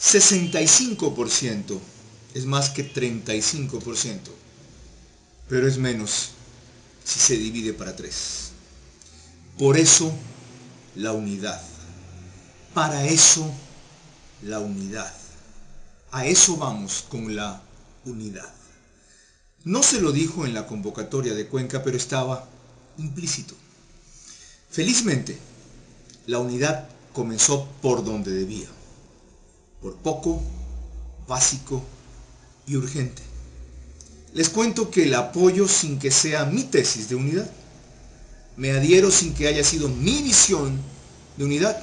65% es más que 35%, pero es menos si se divide para 3. Por eso la unidad. Para eso la unidad. A eso vamos con la unidad. No se lo dijo en la convocatoria de Cuenca, pero estaba implícito. Felizmente, la unidad comenzó por donde debía. Por poco, básico y urgente. Les cuento que el apoyo sin que sea mi tesis de unidad. Me adhiero sin que haya sido mi visión de unidad.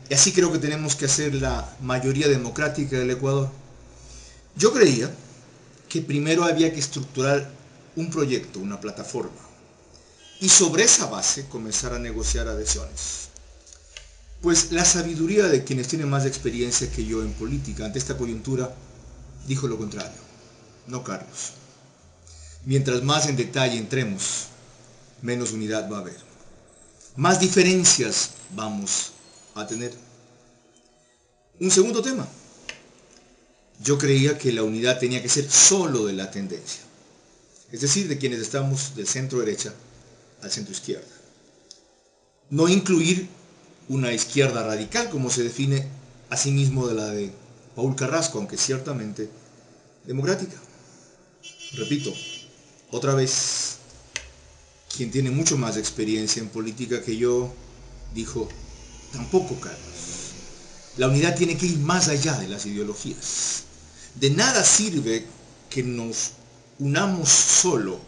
Y así creo que tenemos que hacer la mayoría democrática del Ecuador. Yo creía que primero había que estructurar un proyecto, una plataforma, y sobre esa base comenzar a negociar adhesiones. Pues la sabiduría de quienes tienen más experiencia que yo en política ante esta coyuntura dijo lo contrario. No, Carlos. Mientras más en detalle entremos, menos unidad va a haber. Más diferencias vamos a tener. Un segundo tema. Yo creía que la unidad tenía que ser solo de la tendencia. Es decir, de quienes estamos del centro derecha al centro izquierda. No incluir una izquierda radical, como se define a sí mismo de la de Paul Carrasco, aunque ciertamente democrática. Repito, otra vez, quien tiene mucho más experiencia en política que yo, dijo, tampoco, Carlos. La unidad tiene que ir más allá de las ideologías. De nada sirve que nos unamos solo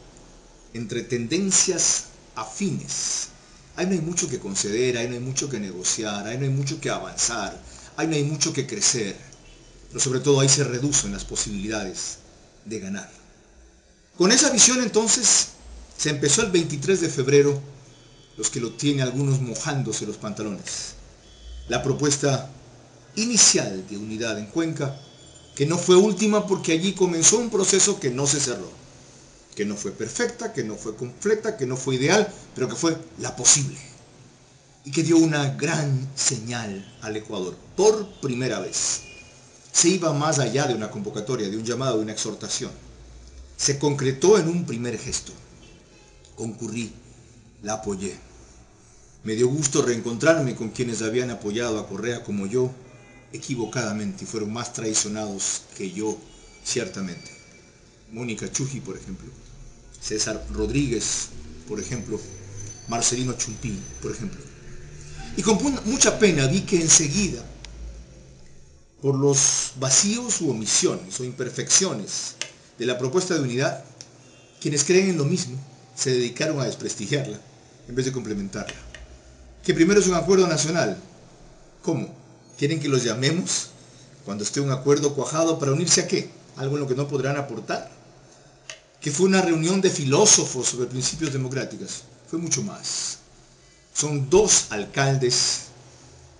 entre tendencias afines. Ahí no hay mucho que conceder, ahí no hay mucho que negociar, ahí no hay mucho que avanzar, ahí no hay mucho que crecer. Pero sobre todo ahí se reducen las posibilidades de ganar. Con esa visión entonces se empezó el 23 de febrero, los que lo tienen algunos mojándose los pantalones. La propuesta inicial de unidad en Cuenca, que no fue última porque allí comenzó un proceso que no se cerró, que no fue perfecta, que no fue completa, que no fue ideal, pero que fue la posible. Y que dio una gran señal al Ecuador, por primera vez. Se iba más allá de una convocatoria, de un llamado, de una exhortación. Se concretó en un primer gesto. Concurrí, la apoyé. Me dio gusto reencontrarme con quienes habían apoyado a Correa como yo, equivocadamente, y fueron más traicionados que yo, ciertamente. Mónica Chuji, por ejemplo. César Rodríguez, por ejemplo. Marcelino Chumpí, por ejemplo. Y con mucha pena vi que enseguida, por los vacíos u omisiones o imperfecciones de la propuesta de unidad, quienes creen en lo mismo se dedicaron a desprestigiarla en vez de complementarla. Que primero es un acuerdo nacional. ¿Cómo? ¿Quieren que los llamemos cuando esté un acuerdo cuajado para unirse a qué? ¿Algo en lo que no podrán aportar? Que fue una reunión de filósofos sobre principios democráticos. Fue mucho más. Son 2 alcaldes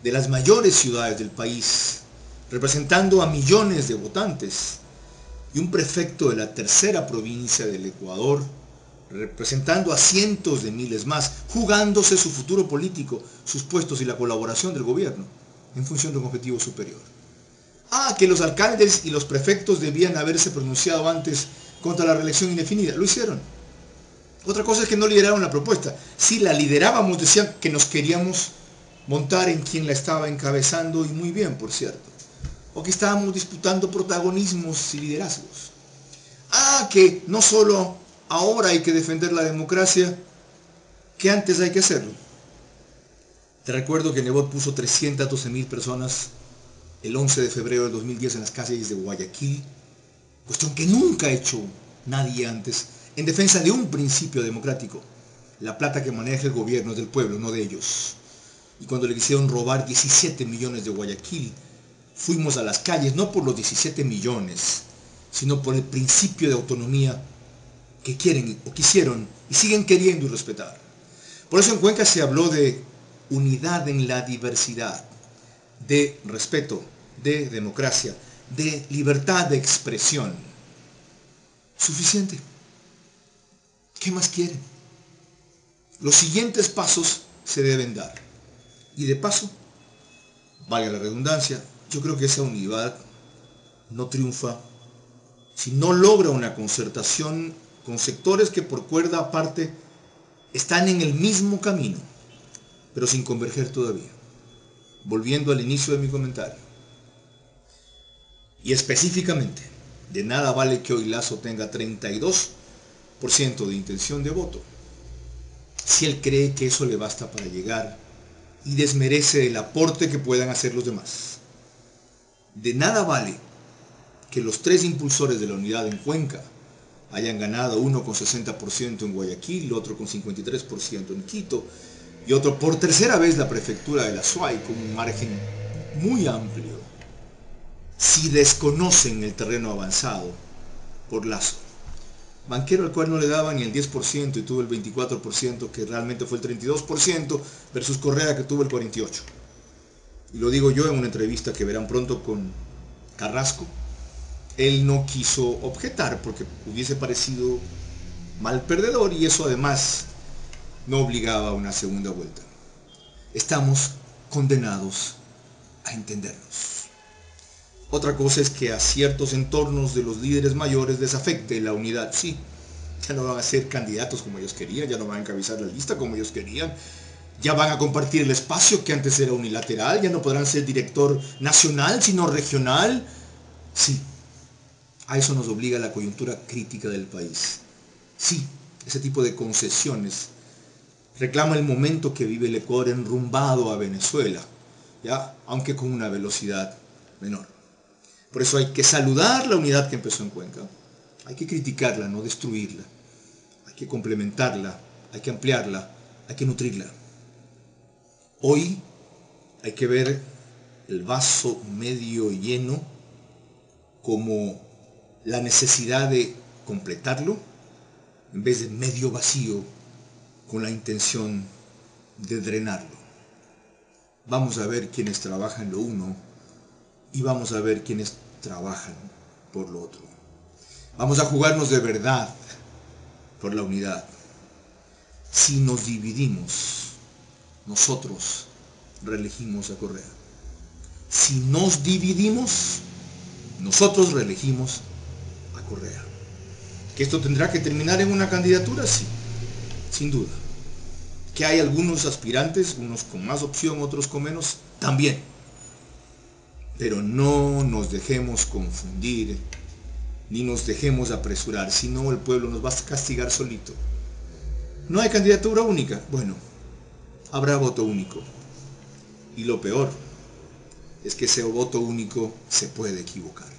de las mayores ciudades del país, representando a millones de votantes, y un prefecto de la tercera provincia del Ecuador, representando a cientos de miles más, jugándose su futuro político, sus puestos y la colaboración del gobierno, en función de un objetivo superior. Que los alcaldes y los prefectos debían haberse pronunciado antes contra la reelección indefinida. Lo hicieron. Otra cosa es que no lideraron la propuesta. Si la liderábamos, decían que nos queríamos montar en quien la estaba encabezando, y muy bien, por cierto. O que estábamos disputando protagonismos y liderazgos. Que no solo ahora hay que defender la democracia, que antes hay que hacerlo. Te recuerdo que Nebot puso 312.000 personas el 11 de febrero del 2010 en las calles de Guayaquil, cuestión que nunca ha hecho nadie antes, en defensa de un principio democrático. La plata que maneja el gobierno es del pueblo, no de ellos. Y cuando le quisieron robar 17 millones de Guayaquil, fuimos a las calles no por los 17 millones, sino por el principio de autonomía que quieren o quisieron y siguen queriendo y respetar. Por eso en Cuenca se habló de unidad en la diversidad, de respeto, de democracia, de libertad de expresión. Suficiente. ¿Qué más quieren? Los siguientes pasos se deben dar. Y de paso, valga la redundancia, Yo creo que esa unidad no triunfa si no logra una concertación con sectores que por cuerda aparte están en el mismo camino, pero sin converger todavía. Volviendo al inicio de mi comentario. Y específicamente, de nada vale que hoy Lasso tenga 32% de intención de voto, si él cree que eso le basta para llegar y desmerece el aporte que puedan hacer los demás. De nada vale que los tres impulsores de la unidad en Cuenca hayan ganado, uno con 60% en Guayaquil, otro con 53% en Quito y otro por tercera vez la prefectura de la SUAY con un margen muy amplio, si desconocen el terreno avanzado por Lasso. Banquero al cual no le daba ni el 10% y tuvo el 24%, que realmente fue el 32%, versus Correa que tuvo el 48%. Y lo digo yo en una entrevista que verán pronto con Carrasco. Él no quiso objetar porque hubiese parecido mal perdedor y eso además no obligaba a una segunda vuelta. Estamos condenados a entendernos. Otra cosa es que a ciertos entornos de los líderes mayores les afecte la unidad. Sí, ya no van a ser candidatos como ellos querían, ya no van a encabezar la lista como ellos querían, ya van a compartir el espacio que antes era unilateral, ya no podrán ser director nacional sino regional. Sí, a eso nos obliga la coyuntura crítica del país. Sí, ese tipo de concesiones reclama el momento que vive el Ecuador enrumbado a Venezuela, ¿ya? Aunque con una velocidad menor. Por eso hay que saludar la unidad que empezó en Cuenca, hay que criticarla, no destruirla, hay que complementarla, hay que ampliarla, hay que nutrirla. Hoy hay que ver el vaso medio lleno como la necesidad de completarlo en vez de medio vacío con la intención de drenarlo. Vamos a ver quiénes trabajan lo uno y vamos a ver quiénes trabajan por lo otro. Vamos a jugarnos de verdad por la unidad. Si nos dividimos, nosotros reelegimos a Correa. Si nos dividimos, nosotros reelegimos a Correa. ¿Que esto tendrá que terminar en una candidatura? Sí, sin duda. ¿Que hay algunos aspirantes, unos con más opción, otros con menos? También. Pero no nos dejemos confundir, ni nos dejemos apresurar, si no el pueblo nos va a castigar solito. ¿No hay candidatura única? Bueno, habrá voto único. Y lo peor es que ese voto único se puede equivocar.